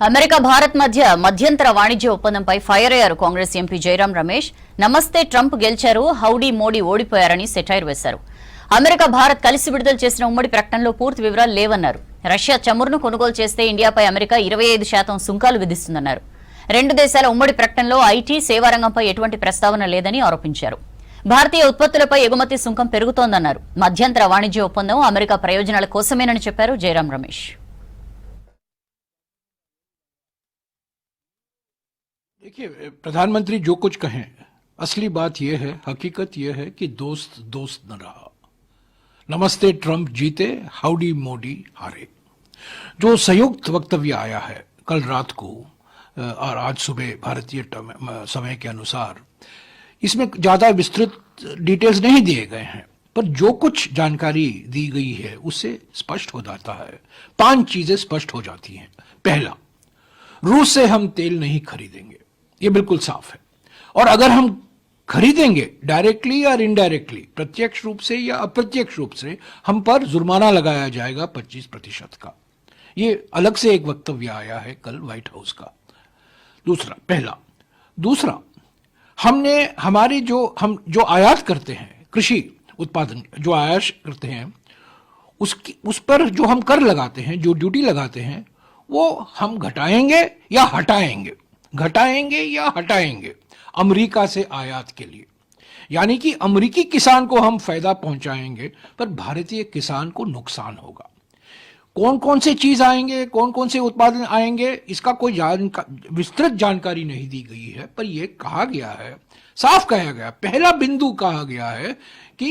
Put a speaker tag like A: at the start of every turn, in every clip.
A: America Bharat మధ్య మధ్యంతర వాణిజ్య ఒప్పందంపై ఫైర్ అయ్యారు కాంగ్రెస్ ఎంపీ జయరాం రమేష్. నమస్తే ట్రంప్ గెలిచారు, హౌడీ మోడీ ఓడిపోయారని సెటైర్ వేశారు. అమెరికా భారత్ కలిసి విడుదల చేసిన ఉమ్మడి ప్రకటనలో పూర్తి వివరాలు లేవన్నారు. రష్యా చమురును కొనుగోలు చేస్తే ఇండియాపై అమెరికా 25% సుంకాలు విధిస్తుందన్నారు. రెండు దేశాల ఉమ్మడి ప్రకటనలో ఐటీ, సేవా రంగంపై ఎటువంటి ప్రస్తావన లేదని ఆరోపించారు. భారతీయ ఉత్పత్తులపై ఎగుమతి సుంకం పెరుగుతోందన్నారు. మధ్యంతర వాణిజ్య ఒప్పందం అమెరికా ప్రయోజనాల కోసమేనని చెప్పారు జయరాం రమేష్.
B: देखिए, प्रधानमंत्री जो कुछ कहें, असली बात यह है, हकीकत यह है कि दोस्त दोस्त न रहा। नमस्ते ट्रंप जीते, हाउडी मोदी हारे। जो संयुक्त वक्तव्य आया है कल रात को और आज सुबह भारतीय समय के अनुसार, इसमें ज्यादा विस्तृत डिटेल्स नहीं दिए गए हैं, पर जो कुछ जानकारी दी गई है उससे स्पष्ट हो जाता है। 5 चीजें स्पष्ट हो जाती हैं। पहला, रूस से हम तेल नहीं खरीदेंगे, ये बिल्कुल साफ है। और अगर हम खरीदेंगे डायरेक्टली या इनडायरेक्टली, प्रत्यक्ष रूप से या अप्रत्यक्ष रूप से, हम पर जुर्माना लगाया जाएगा 25% का। ये अलग से एक वक्तव्य आया है कल व्हाइट हाउस का। दूसरा, हमने हमारे हम जो आयात करते हैं, कृषि उत्पादन जो आयात करते हैं, उस पर जो हम कर लगाते हैं, जो ड्यूटी लगाते हैं, वो हम घटाएंगे या हटाएंगे अमेरिका से आयात के लिए। यानी कि अमेरिकी किसान को हम फायदा पहुंचाएंगे, पर भारतीय किसान को नुकसान होगा। कौन कौन से चीज आएंगे, कौन कौन से उत्पादन आएंगे, इसका कोई विस्तृत जानकारी नहीं दी गई है, पर यह कहा गया है, साफ कहा गया, पहला बिंदु कहा गया है कि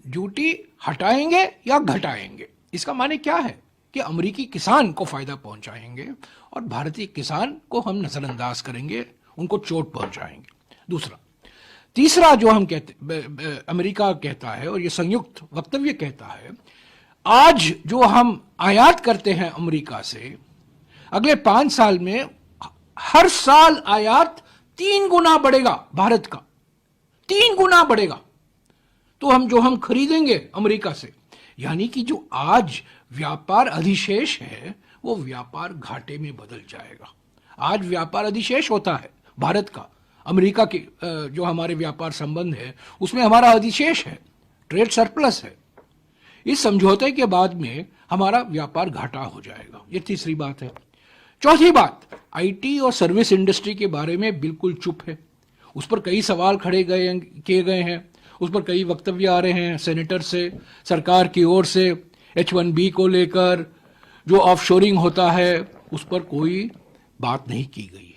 B: ड्यूटी हटाएंगे या घटाएंगे। इसका माने क्या है कि अमेरिकी किसान को फायदा पहुंचाएंगे और भारतीय किसान को हम नजरअंदाज करेंगे, उनको चोट पहुंचाएंगे। तीसरा जो हम कहते, अमेरिका कहता है और ये संयुक्त वक्तव्य कहता है, आज जो हम आयात करते हैं अमेरिका से, अगले 5 साल में हर साल आयात 3 गुना बढ़ेगा, भारत का 3 गुना बढ़ेगा। तो हम खरीदेंगे अमेरिका से, यानी कि जो आज व्यापार अधिशेष है वो व्यापार घाटे में बदल जाएगा। आज व्यापार अधिशेष होता है भारत का, अमेरिका के जो हमारे व्यापार संबंध है उसमें हमारा अधिशेष है, ट्रेड सरप्लस है। इस समझौते के बाद में हमारा व्यापार घाटा हो जाएगा। ये तीसरी बात है। चौथी बात, आईटी और सर्विस इंडस्ट्री के बारे में बिल्कुल चुप है। उस पर कई सवाल किए गए हैं, उस पर कई वक्तव्य आ रहे हैं सेनेटर से, सरकार की ओर से, H1B को लेकर, जो ऑफशोरिंग होता है उस पर कोई बात नहीं की गई।